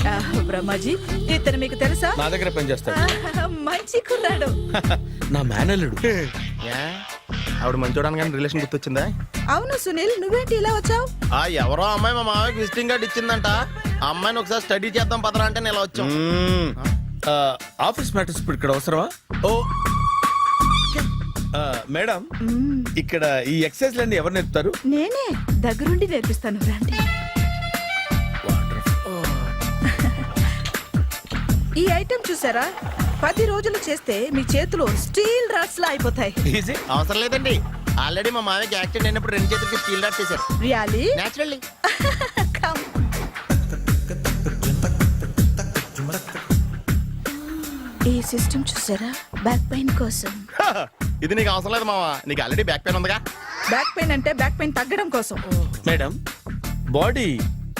Speaker 7: బ్రహ్మాజీ ఇతను మీకు తెలుసా?
Speaker 10: నా దగ్గర పని చేస్తాడు.
Speaker 7: మంచి కుర్రాడు.
Speaker 10: నా మేనల్లుడు. ఆవిడ మంచోడానికి కానీ రిలేషన్ గుర్తొచ్చిందా?
Speaker 7: అవును సునీల్, నువ్వేంటి ఇలా వచ్చావు?
Speaker 10: ఎవరో అమ్మాయి మా మామయ్యకి విజిటింగ్ కార్డ్ ఇచ్చిందంట. ఆ అమ్మాయిని ఒకసారి స్టడీ చేద్దాం పదరా అంటే నేను ఇలా వచ్చాం. ఆఫీస్ మ్యాటర్స్ ఇప్పుడు ఇక్కడ అవసరమా? ఓ మేడం, ఇక్కడ ఈ ఎక్సర్సైజ్ లన్నీ ఎవరు నేర్పుతారు?
Speaker 7: నేనే దగ్గరుండి నేర్పిస్తాను, రండి. ఈ ఐటెం చూసారా? 10 రోజులు చేస్తే మీ చేతులు స్టీల్ రాట్స్ లా అయిపోతాయి.
Speaker 10: అవసరం లేదండి, ఆల్రెడీ మా మామయ్యకి యాక్సిడెంట్ అయినప్పుడు 2 చేతులకి స్టీల్ డాట్ చేశారు.
Speaker 7: రియల్లీ?
Speaker 10: నేచురల్లీ.
Speaker 7: కమ్. ఈ సిస్టమ్ చూసారా? బ్యాక్ పెయిన్ కోసం.
Speaker 10: ఇది నీకు అవసరం లేదు మావా, నీకు ఆల్రెడీ బ్యాక్ పెయిన్ ఉందిగా.
Speaker 7: బ్యాక్ పెయిన్ అంటే బ్యాక్ పెయిన్ తగ్గడం కోసం.
Speaker 10: మేడం, బాడీ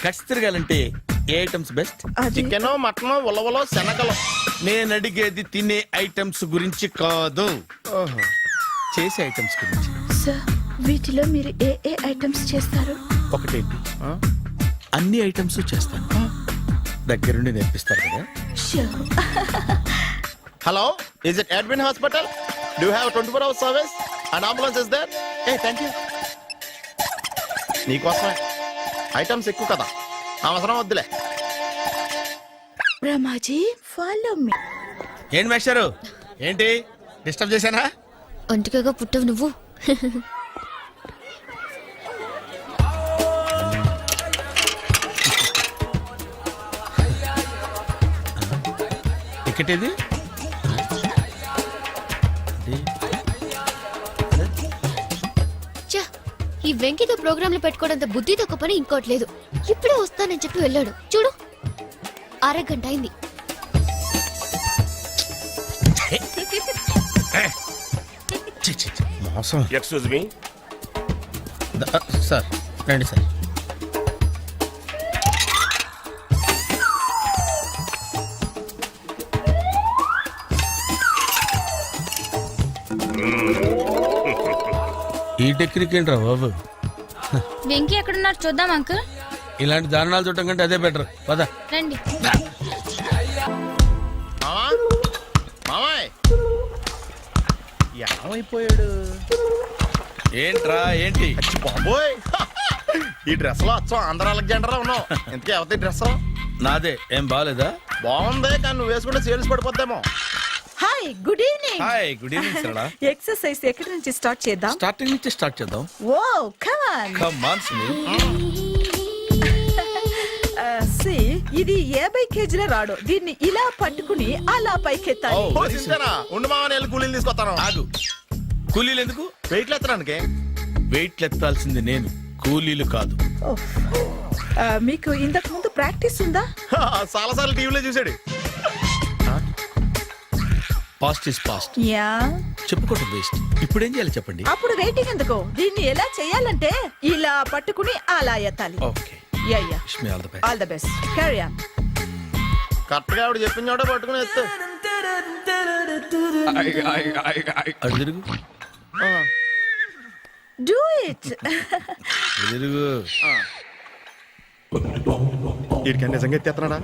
Speaker 10: కట్స్ తిరగాలంటే ఏ ఐటమ్స్ బెస్ట్? చికెన్, మటన్, ఉలవలో, శనగలు. నేను అడిగేది తినే ఐటమ్స్ గురించి కాదు, చేసే ఐటమ్స్ గురించి.
Speaker 7: సార్, వీటిలో మీరు ఏ ఏ ఐటమ్స్ చేస్తారు?
Speaker 10: ఒకటేంటి, అన్ని ఐటమ్స్ చేస్తాను. దగ్గరుండి నేర్పిస్తారు కదా. Hello, is it admin hospital? Do you have 24 hours service and ambulance is there? Thank you. నీకోసమే ఐటమ్స్ ఎక్కువ కదా, అవసరం వద్దులే.
Speaker 7: Brahmaji, follow me.
Speaker 10: ఏంటి మేస్టారు, ఏంటి డిస్టర్బ్ చేశానా?
Speaker 11: ఒంటికగా పుట్టవు నువ్వు.
Speaker 10: టికెట్ ఏది?
Speaker 11: ఈ వెంకితో ప్రోగ్రాంలు పెట్టుకోవడంత బుద్ధి తక్కువ పని ఇంకోటి లేదు. ఇప్పుడే వస్తానని చెప్పి వెళ్ళాడు చూడు, అరగంట అయింది.
Speaker 10: మోసం.
Speaker 8: Excuse me.
Speaker 10: సార్ రండి సార్. ఈ టెక్నిక్ ఏంట్రా బాబు?
Speaker 11: వెంకీ ఎక్కడున్నారు చూద్దాం అంకుల్.
Speaker 10: ఇలాంటి దారుణాలు చూడటం కంటే అదే బెటర్. పద
Speaker 11: రండి.
Speaker 10: ఏమైపోయాడు ఏంట్రా? ఏంటి బాబోయ్,
Speaker 9: ఈ డ్రెస్ లో అచ్చం ఆంధ్ర అలెగ్జాండర్ ఉన్నావు. ఇంతకీ ఎవరి డ్రెస్?
Speaker 10: నాదే ఏం బాగాలేదా?
Speaker 9: బాగుంది, కానీ నువ్వు వేసుకుంటే సేల్స్ పడిపోద్దేమో.
Speaker 7: Hi good evening.
Speaker 10: Hi good evening Sarala.
Speaker 7: Exercise ఎక్కడి నుంచి స్టార్ట్ చేద్దాం?
Speaker 10: స్టార్టింగ్ నుంచి స్టార్ట్ చేద్దాం.
Speaker 7: Oh come on.
Speaker 10: Come on Sunil.
Speaker 7: ఇది 50 కేజీల రాడు. దీన్ని ఇలా పట్టుకుని అలా పైకెత్తాలి.
Speaker 9: ఓ, సింతేనా? ఉండు మామ, నేను కూలీలు తీసుకొస్తాను.
Speaker 10: ఆగు. కూలీలు ఎందుకు?
Speaker 9: వెయిట్లు ఎత్తడానికి.
Speaker 10: వెయిట్ ఎత్తాల్సింది నేను, కూలీలు కాదు.
Speaker 7: మీకు ఇంతకు ముందు ప్రాక్టీస్ ఉందా?
Speaker 9: చాలా సార్లు టీవీలో చూసాడు.
Speaker 10: Past is past.
Speaker 7: యా.
Speaker 10: చెప్పుకోవటం వేస్ట్. ఇప్పుడు ఏం చేయాలి చెప్పండి.
Speaker 7: అప్పుడు వెయిటింగ్ ఎందుకు? దీన్ని ఎలా చేయాలంటే ఇలా పట్టుకుని అలా ఎత్తాలి.
Speaker 10: Okay.
Speaker 7: Yeah yeah.
Speaker 10: Wish me all the best.
Speaker 7: All the best. Carry on.
Speaker 9: Correct గా ఆవిడ చెప్పిన చోట పట్టుకుని ఎత్తు.
Speaker 10: అటు తిరుగు.
Speaker 7: Do it.
Speaker 10: అటు తిరుగు.
Speaker 9: వీడికి నిజంగా ఎత్తేస్తున్నాడా?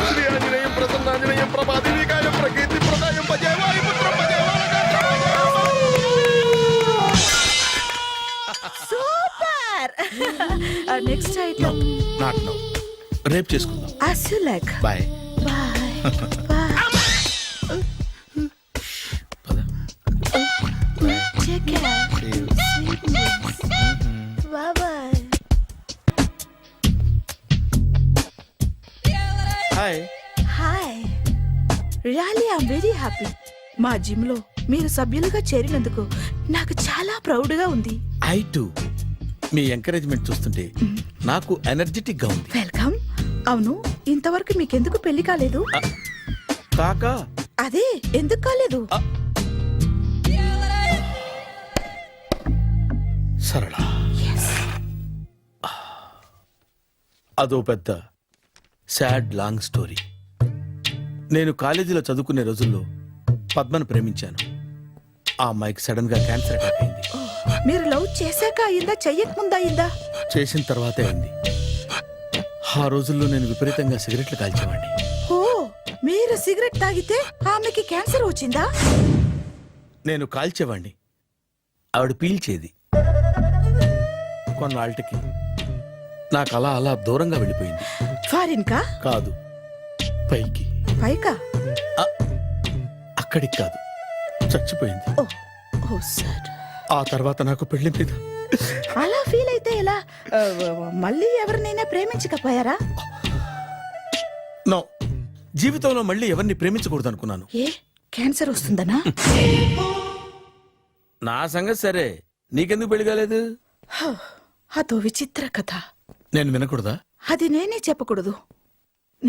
Speaker 9: శ్రీ ఆంజనేయం ప్రసన్నాంజనేయం ప్రభాదేవికాయం ప్రకీర్తి ప్రదాయం భజే వాయుపుత్రం భజే
Speaker 7: super. Next item.
Speaker 10: Not no. రేపు చేసుకుందాం.
Speaker 7: as you like.
Speaker 10: Bye.
Speaker 7: Bye. Bye. Take care. Sweet dreams. Bye bye.
Speaker 10: Hi.
Speaker 7: Hi. Really I'm very happy. మా జిమ్ లో మీరు సభ్యులుగా చేరినందుకు నాకు చాలా ప్రౌడ్ గా ఉంది.
Speaker 10: I to. మీ ఎంకరేజ్మెంట్ చూస్తుంటే నాకు ఎనర్జెటిక్ గా ఉంది.
Speaker 7: వెల్కమ్. అవును, ఇంతవరకు మీకెందుకు పెళ్లి కాలేదు?
Speaker 10: కాకా.
Speaker 7: అదే ఎందుకు కాలేదు?
Speaker 10: సరళ, అదో పెద్ద సాడ్ లాంగ్ స్టోరీ. నేను కాలేజీలో చదువుకునే రోజుల్లో పద్మను ప్రేమించాను. ఆ అమ్మాయికి సడన్ గా క్యాన్సర్ అటాక్ అయింది.
Speaker 7: మీరు లవ్ చేశాక అయిందా, చెయ్యక ముందా అయిందా?
Speaker 10: చేసిన తర్వాతే అయింది. ఆ రోజుల్లో నేను విపరీతంగా సిగరెట్లు కాల్చేవాడిని.
Speaker 7: ఓ, మీరు సిగరెట్ తాగితే ఆమెకి క్యాన్సర్ వచ్చిందా?
Speaker 10: నేను కాల్చేవాడిని, ఆవిడ పీల్చేది. కొన్నాళ్ళకి నాకు అలా అలా దూరంగా వెళ్ళిపోయింది.
Speaker 7: ఫారిన్ కా?
Speaker 10: కాదు, పైకి.
Speaker 7: పైకా?
Speaker 10: అక్కడికి కాదు, చచ్చిపోయింది.
Speaker 7: ఓ ఓ సార్.
Speaker 10: ఆ తర్వాత నాకు పెళ్లి మీద
Speaker 7: అలా ఫీల్ అయితే ఎలా? మళ్ళీ ఎవరినైనా ప్రేమించకపోయారా?
Speaker 10: నో, జీవితంలో మళ్ళీ ఎవరిని ప్రేమించకూడదు అనుకున్నాను.
Speaker 7: ఏ, క్యాన్సర్ వస్తుందనా?
Speaker 10: నా సంగతి సరే, నీకెందుకు పెళ్లి కాలేదు?
Speaker 7: అదో విచిత్ర కథ.
Speaker 10: నేను వినకూడదా?
Speaker 7: అది నేనే చెప్పకూడదు.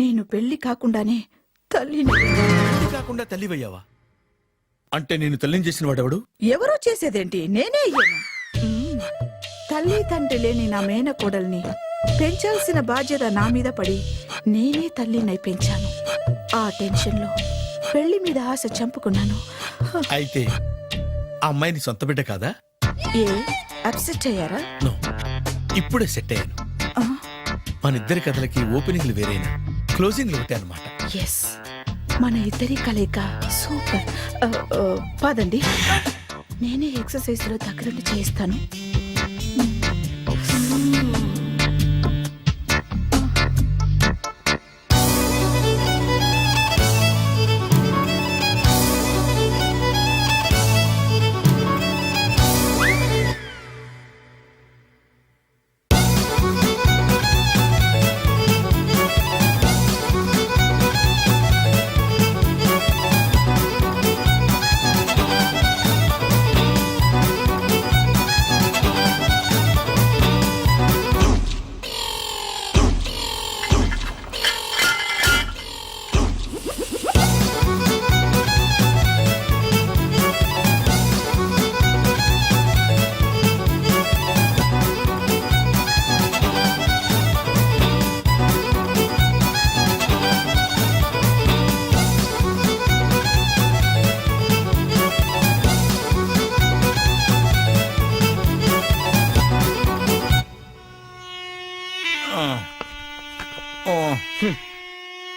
Speaker 7: నేను పెళ్లి కాకుండానే తల్లిని.
Speaker 10: పెళ్లి కాకుండా తల్లివయ్యావా? అంటే నేను తల్లిని చేసిన వాడెవడు?
Speaker 7: ఎవరో చేసేదేంటి, నేనే అయ్యాను. తల్లి తండ్రి లేని నా మేనకోడల్ని పెంచాల్సిన బాధ్యత నా మీద పడి నేనే తల్లినై పెంచాను. ఆ టెన్షన్లో పెళ్లి మీద ఆశ చంపుకున్నాను.
Speaker 10: అయితే ఆ అమ్మాయిని సొంత బిడ్డ కాదా?
Speaker 7: ఏ, అప్సెట్ అయ్యారా?
Speaker 10: నో, ఇప్పుడే సెట్ అయ్యాను.
Speaker 7: ఆ,
Speaker 10: మన ఇద్దరి కథలకి ఓపెనింగ్లు వేరైనా క్లోజింగ్లు ఒకటే అన్నమాట.
Speaker 7: ఎస్, మన ఇద్దరి కలయిక సూపర్. పదండి, నేనే ఎక్సర్సైజ్ లో దగ్గరుండి చేయిస్తాను.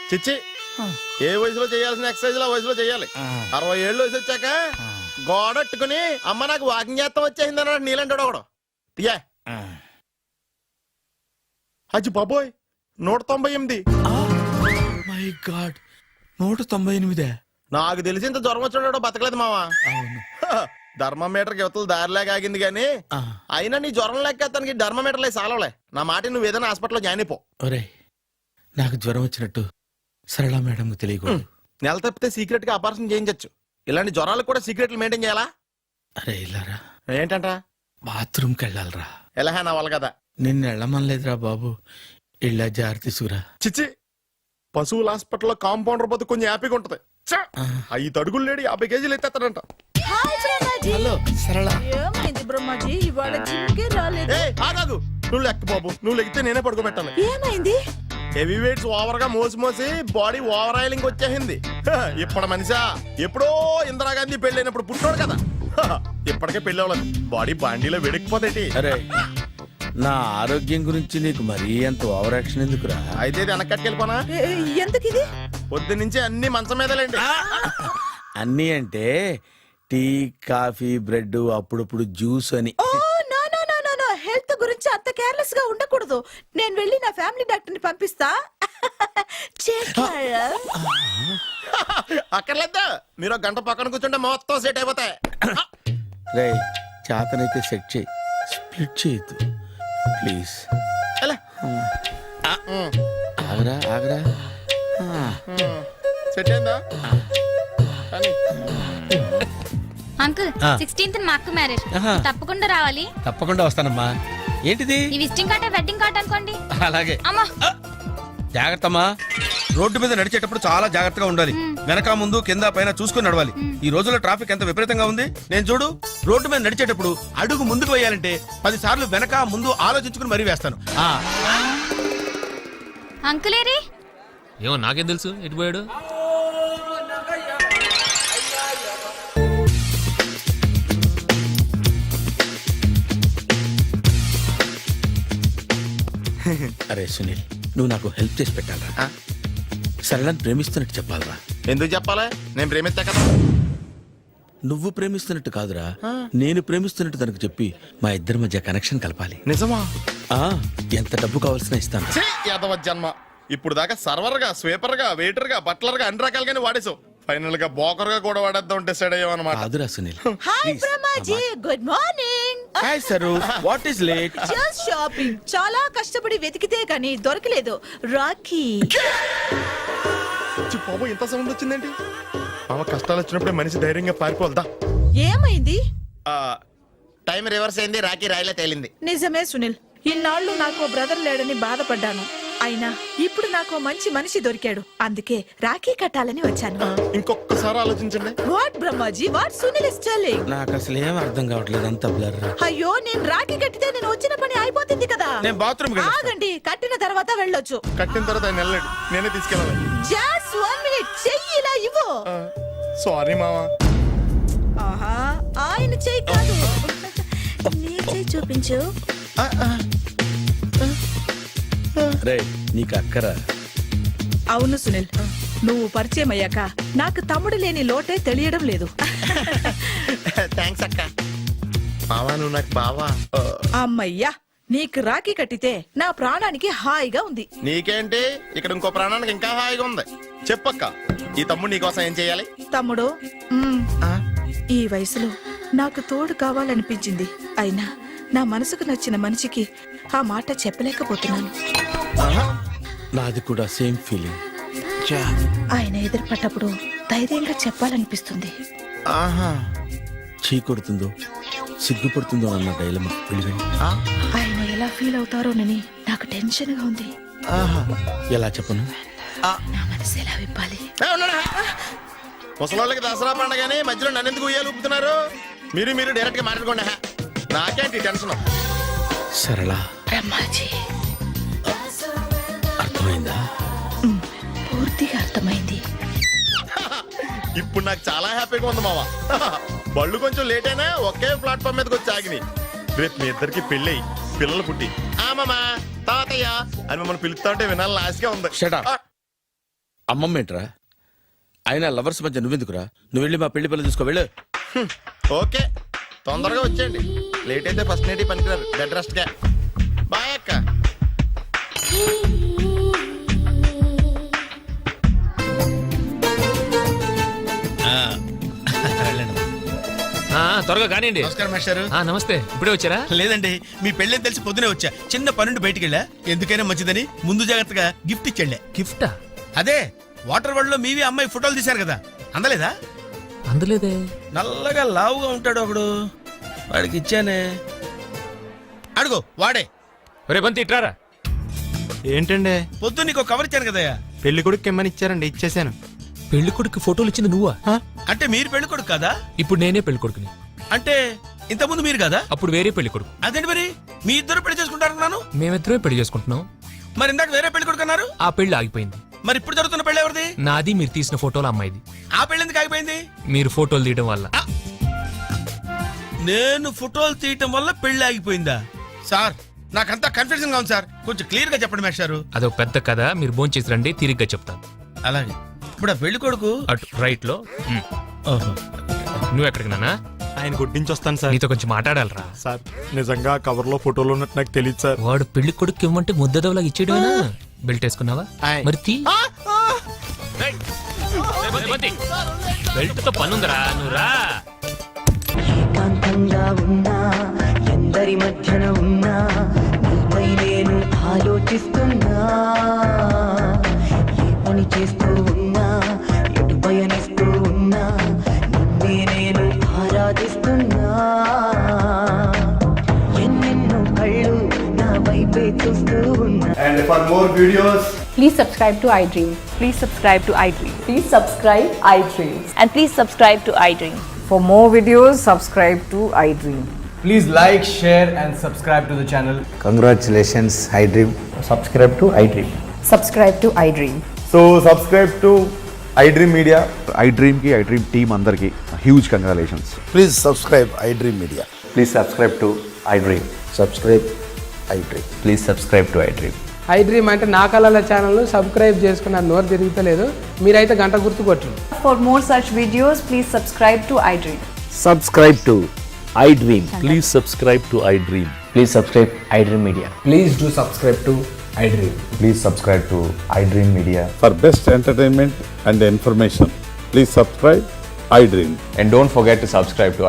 Speaker 9: చిచ్చి, ఏ వయసులో చేయాల్సిన ఎక్సర్సైజ్ ఆ వయసులో చేయాలి. 60 ఏళ్ళు వయసు వచ్చాక గోడట్టుకుని అమ్మ నాకు వాకింగ్ చేస్తాం వచ్చేసింది అన్నాడు నీలంటాడు ఒకడు. యా అజ్జి బాబోయ్ 198.
Speaker 6: My God 198.
Speaker 9: నాకు తెలిసి ఇంత జ్వరం వచ్చాడు బతకలేదు మావా. ధర్మమీటర్ యువతలు దారిలాగా ఆగింది గానీ అయినా నీ జ్వరం లెక్క తనకి ధర్మమీటర్లే సాలవలే. నా మాట నువ్వు ఏదైనా హాస్పిటల్లో జాయిన్ అయిపో.
Speaker 6: ఒరే నాకు జ్వరం వచ్చినట్టు సరళ మేడం తెలియకూడదు.
Speaker 9: నెల తప్పితే సీక్రెట్ గా ఆపరేషన్ చేయించచ్చు. ఇలాంటి జ్వరాలకు కూడా సీక్రెట్లు మెయింటైన్ చేయాలా?
Speaker 6: అరే ఇల్లారా
Speaker 9: ఏంటంట?
Speaker 6: బాత్రూమ్కి వెళ్ళాలరా.
Speaker 9: ఎలా నా వాళ్ళ కదా
Speaker 6: నిన్ను వెళ్ళమనలేదురా బాబు. ఇళ్ళ జారి తీసుకురా.
Speaker 9: చిచ్చి పశువుల హాస్పిటల్లో కాంపౌండర్ బతు కొంచెం హ్యాపీగా ఉంటది. 5 అడుగులు లేడి 50 కేజీలు ఎత్తేస్తాడంట.
Speaker 6: హలో సరళ.
Speaker 7: ఏమైంది బ్రహ్మాజీ ఇవాళ జిమ్కే రాలేదు?
Speaker 9: ఏ ఆగాగు, నువ్వు లెక్క బాబు. నువ్వు లెక్కితే నేనే పడుకోబెట్టాలి.
Speaker 7: ఏమైంది?
Speaker 9: హెవీ వెయిట్స్ ఓవర్ గా మోసి మోసి బాడీ ఓవర్ ఆయిలింగ్ వచ్చేసింది. ఇప్పుడు మనిషా ఎప్పుడో ఇందిరాగాంధీ పెళ్ళైనప్పుడు పుట్టాడు కదా. ఇప్పటికే పెళ్ళి అవ్వలేదు. బాడీ బాండీలో వెడికిపోతేటి.
Speaker 6: అరే నా ఆరోగ్యం గురించి నీకు మరీ అంత ఓవర్ యాక్షన్ ఎందుకురా?
Speaker 9: అయితే ఇది వెనకట్టుకెళ్ళిపోనా?
Speaker 7: ఎందుకు ఇది?
Speaker 9: పొద్దు నుంచి అన్ని మంచం మీదలేండి.
Speaker 6: అన్నీ అంటే టీ కాఫీ బ్రెడ్ అప్పుడప్పుడు జ్యూస్ అని.
Speaker 7: Oh no no no no no, health గురించి అంత కేర్లెస్ గా ఉండకూడదు. నేను వెళ్ళి నా ఫ్యామిలీ డాక్టర్ ని పంపిస్తా. చేస్తారా?
Speaker 9: అక్కర్లేద్దా, మీరు ఒక గంట పక్కన కూర్చుంటే మొత్తం సెట్ అయిపోతాయి.
Speaker 6: రే చేతనైతే సెట్ చేయి, స్ప్లిట్ చేయొద్దు ప్లీజ్.
Speaker 9: ఎలా?
Speaker 6: ఆగరా ఆగరా.
Speaker 9: సెట్ అయిందా? కానీ
Speaker 11: అంకుల్ 16th మా అక్క మ్యారేజ్, తప్పకుండా రావాలి.
Speaker 6: తప్పకుండా వస్తానమ్మా. ఏంటిది?
Speaker 11: ఈ విజిటింగ్ కార్డ్ వెడ్డింగ్ కార్డ్ అనుకోండి.
Speaker 6: అలాగే.
Speaker 11: అమ్మా
Speaker 6: జాగ్రత్తమ్మా.
Speaker 10: రోడ్డు మీద నడిచేటప్పుడు చాలా జాగ్రత్తగా ఉండాలి. వెనక ముందు కింద పైన చూసుకుని నడవాలి. ఈ రోజుల్లో ట్రాఫిక్ ఎంత విపరీతంగా ఉంది. నేను చూడు రోడ్డు మీద నడిచేటప్పుడు అడుగు ముందుకు వేయాలంటే 10 సార్లు వెనక ముందు ఆలోచించుకుని మరీ వేస్తాను.
Speaker 11: అంకుల్ ఏరి?
Speaker 2: ఏమో నాకేం తెలుసు ఎటు పోయాడు.
Speaker 6: అరే సునీల్, నువ్వు నాకు హెల్ప్ చేసి పెట్టాలరా. సరళని ప్రేమిస్తున్నట్టు చెప్పాలరా.
Speaker 9: ఎందుకు చెప్పాలి? నేను ప్రేమిస్తా కదా.
Speaker 6: నువ్వు ప్రేమిస్తున్నట్టు కాదురా, నేను ప్రేమిస్తున్నట్టు తనకు చెప్పి మా ఇద్దరి మధ్య కనెక్షన్ కలపాలి.
Speaker 9: నిజమా?
Speaker 6: ఎంత డబ్బు కావాల్సిన ఇస్తాను.
Speaker 9: యాదవ జన్మ. ఇప్పుడు దాకా సర్వర్ గా, స్వీపర్ గా, వెయిటర్ గా, బట్లర్ గా అన్ని రకాలుగానే వాడేసావు. ఫైనల్ గా బోకర్ గా కూడా వాడేద్దాం డిసైడ్ అయ్యామన్నమాట.
Speaker 6: కాదురా Sunil.
Speaker 7: Hi Brahmaji, good morning.
Speaker 6: Hi sir, what is late?
Speaker 7: Just shopping. చాలా కష్టపడి వెతికితే కానీ దొరకలేదు. రాఖీ.
Speaker 9: బాబు ఇంత సౌండ్ వచ్చిందేంటి? మామ కష్టాలు వచ్చినప్పుడే మనిషి ధైర్యంగా పారిపోదా.
Speaker 7: ఏమైంది?
Speaker 9: టైం రివర్స్ అయింది. రాఖీ రాయిలా తేలింది.
Speaker 7: నిజమే సునీల్, ఇన్నాళ్ళు నాకు బ్రదర్ లేడని బాధపడ్డాను. అయినా ఇప్పుడు నాకు మంచి మనిషి దొరికాడు. అందుకే రాఖీ కట్టాలని వచ్చాను.
Speaker 9: ఇంకొకసారి ఆలోచించండి.
Speaker 7: What Brahmaji, what Sunil is telling?
Speaker 6: నాకు అసలు ఏం అర్థం కావట్లేదు, అంత బ్లర్.
Speaker 7: అయ్యో, నేను రాఖీ కట్టితే నేను వచ్చిన పని అయిపోతుంది కదా.
Speaker 10: నేను బాత్రూమ్
Speaker 7: ఆగండి, కట్టిన తర్వాత వెళ్ళొచ్చు.
Speaker 9: కట్టిన తర్వాత ఆయన వెళ్ళాడు, నేనే తీసుకెళ్ళాలి.
Speaker 7: జస్ట్ 1 minute, చెయ్యి ఇలా ఇవ్వు.
Speaker 9: సారీ మావా.
Speaker 7: ఆహా, ఆయన చెయ్యి కాదు, నీ చెయ్యి చూపించు.
Speaker 6: రే నీకు అక్కరా?
Speaker 7: అవును సునీల్, నువ్వు పరిచయం అయ్యాక నాకు తమ్ముడు లేని లోటే తెలియడం లేదు.
Speaker 9: థ్యాంక్స్ అక్క. మావా నువ్వు నాకు బావా.
Speaker 7: అమ్మయ్యా, నీకు రాఖీ కట్టితే నా ప్రాణానికి హాయిగా ఉంది.
Speaker 9: నీకేంటి, ఇక్కడ ఇంకో ప్రాణానికి ఇంకా హాయిగా ఉంది. చెప్పక్క, ఈ తమ్ముడు నీకోసం ఏం చేయాలి?
Speaker 7: తమ్ముడు, ఈ వయసులో నాకు తోడు కావాలనిపించింది. అయినా నా మనసుకు నచ్చిన మనిషికి ఆ మాట చెప్పలేకపోతున్నాను.
Speaker 6: నాది కూడా సేమ్ ఫీలింగ్.
Speaker 7: ఆయన ఎదురుపడ్డప్పుడు ధైర్యంగా చెప్పాలనిపిస్తుంది.
Speaker 6: చీ కొడుతుందో సిగ్గుపడుతుందో అన్న డైలమా.
Speaker 7: ఆయన ఎలా ఫీల్ అవుతారోనని నాకు టెన్షన్ గా ఉంది.
Speaker 6: ఎలా చెప్పను?
Speaker 7: నా మనసు ఎలా విప్పాలి?
Speaker 9: ముసలోళ్ళకి దసరా పండగని మధ్యలో నన్ను ఎందుకు ఉయ్యాలు ఊపుతున్నారు? మీరు డైరెక్ట్ గా మాట్లాడుకోండి. నాకేంటి టెన్షన్?
Speaker 6: సరళ,
Speaker 7: బ్రహ్మాజీ,
Speaker 6: అర్థమైందా?
Speaker 7: పూర్తిగా అర్థమైంది.
Speaker 9: ఇప్పుడు నాకు చాలా హ్యాపీగా ఉంది మావా. బళ్ళు కొంచెం లేట్ అయినా ఒకే ప్లాట్ఫామ్ మీదకి వచ్చి ఆగినాయి. రేపు మీ ఇద్దరికి పెళ్ళి పిల్లలు పుట్టి మామా తాతయ్య అని మమ్మల్ని పిలుస్తా ఉంటే వినాలని ఆశగా ఉంది.
Speaker 6: Shut up.
Speaker 10: అమ్మమ్మ ఏంట్రా అయినా లవర్స్ మధ్య నువ్వెందుకురా? నువ్వు వెళ్ళి మా పెళ్లి పిల్లలు చూసుకో వెళ్ళు.
Speaker 9: ఓకే తొందరగా వచ్చేయండి. లేట్ అయితే ఫస్ట్ నైట్ పనికిరారు. బెడ్ రెస్ట్ గా. బాయ్ అక్క.
Speaker 2: త్వరగా కానివ్వండి.
Speaker 10: నమస్కారం మాస్టారు.
Speaker 2: నమస్తే. ఇప్పుడే వచ్చారా?
Speaker 10: లేదండి మీ పెళ్ళని తెలిసి పొద్దునే వచ్చా. చిన్న పనుండి బయటికి వెళ్ళా. ఎందుకైనా మంచిదని ముందు జాగ్రత్తగా గిఫ్ట్ ఇచ్చెళ్ళా.
Speaker 2: గిఫ్టా?
Speaker 10: అదే వాటర్ వరల్డ్ లో మీవి అమ్మాయి ఫోటోలు తీశారు కదా, అందలేదా?
Speaker 2: అందులేదే.
Speaker 10: నల్లగా లావుగా ఉంటాడు ఒకడు, వాడికి ఇచ్చానే. అడుగు వాడే.
Speaker 2: ఒరే బంతి ఇట్రారా.
Speaker 6: ఏంటండి?
Speaker 10: పొద్దు నీకు కవర్ ఇచ్చాను కదయ్యా.
Speaker 6: పెళ్లి కొడుకు ఇమ్మని ఇచ్చారండి, ఇచ్చేసాను.
Speaker 2: పెళ్లి కొడుకు ఫోటోలు ఇచ్చింది నువ్వా?
Speaker 10: అంటే మీరు పెళ్లి కొడుకు కదా?
Speaker 2: ఇప్పుడు నేనే పెళ్లి కొడుకుని.
Speaker 10: అంటే ఇంతకుముందు మీరు కదా?
Speaker 2: అప్పుడు వేరే పెళ్లి కొడుకు.
Speaker 10: అదేంటి మరి మీ ఇద్దరు పెళ్లి చేసుకుంటారన్నాను.
Speaker 2: మేమిద్దరమే పెళ్లి చేసుకుంటున్నాం.
Speaker 10: మరి ఇందాక వేరే పెళ్లి కొడుకు అన్నారు.
Speaker 2: ఆ పెళ్లి ఆగిపోయింది.
Speaker 10: మరి ఇప్పుడు జరుగుతున్న పెళ్లి ఎవరిది?
Speaker 2: నాది. మీరు తీసిన ఫోటోలు అమ్మాయిది.
Speaker 10: ఆ పెళ్లి ఎందుకు ఆగిపోయింది?
Speaker 2: మీరు ఫోటోలు తీయడం వల్ల.
Speaker 10: నేను ఫోటోలు తీయటం వల్ల పెళ్లి ఆగిపోయిందా? సార్ నాకంతా కన్ఫ్యూజన్ గా ఉంది సార్, కొంచెం క్లియర్ గా చెప్పండి మేస్టారు.
Speaker 2: అదొక పెద్ద కథ. మీరు భోంచేసి రండి, తిరిగ్గా చెప్తాను.
Speaker 10: అలాగే. ఇప్పుడు ఆ పెళ్లి కొడుకు
Speaker 2: అటు రైట్ లో. నువ్వు ఎక్కడికి నానా?
Speaker 6: ఆయన గుడ్డించి వస్తాను సార్.
Speaker 2: నీతో కొంచెం మాట్లాడాలరా.
Speaker 6: సార్ నిజంగా కవర్ లో ఫోటోలు ఉన్నట్టు నాకు తెలియదు సార్.
Speaker 2: వాడు పెళ్లి కొడుకు ఇవ్వమంటే ముద్దదవలాగా ఇచ్చేయడమేనా? బెల్ట్ వేసుకున్నావా?
Speaker 6: ఆయ్.
Speaker 2: మరి తీ. బెల్ట్ తో పనుందిరా, నువ్వు రా.
Speaker 12: ఏకాంతంగా ఉన్నా ఎందరి మధ్యన ఉన్నా నీపై నేను ఆలోచిస్తున్నా. ఏ పని చేస్తూ ఉన్నా ఎటు పయనిస్తూ ఉన్నా నిన్నే నేను ఆరాధిస్తున్నా. ఎన్నెన్నో కళ్ళు నా వైపే చూస్తూ ఉన్నా.
Speaker 6: And for more videos,
Speaker 12: Please subscribe to iDream. Please subscribe to iDream. Please subscribe iDream. And please subscribe to iDream. For more videos, subscribe to iDream.
Speaker 5: Please like, share and subscribe to the channel.
Speaker 3: Congratulations iDream.
Speaker 5: Subscribe to iDream.
Speaker 12: Subscribe to iDream.
Speaker 6: so subscribe to iDream Media.
Speaker 13: iDream కి iDream team అందరికి huge congratulations.
Speaker 3: Please subscribe iDream media.
Speaker 13: Please subscribe to iDream.
Speaker 3: Subscribe iDream.
Speaker 13: Please subscribe to iDream.
Speaker 5: iDream అంటే నా కళల channel subscribe చేసుకున్న నోరు తిరుగుతలేదు. మీరైతే గంట గుర్తు కొట్టండి.
Speaker 12: For more such videos, please subscribe to iDream.
Speaker 13: Subscribe to iDream. Please subscribe to iDream. Please subscribe iDream media.
Speaker 5: Please do subscribe to iDream.
Speaker 13: Please subscribe to iDream media.
Speaker 6: For best entertainment and information, please subscribe iDream.
Speaker 13: And don't forget to subscribe to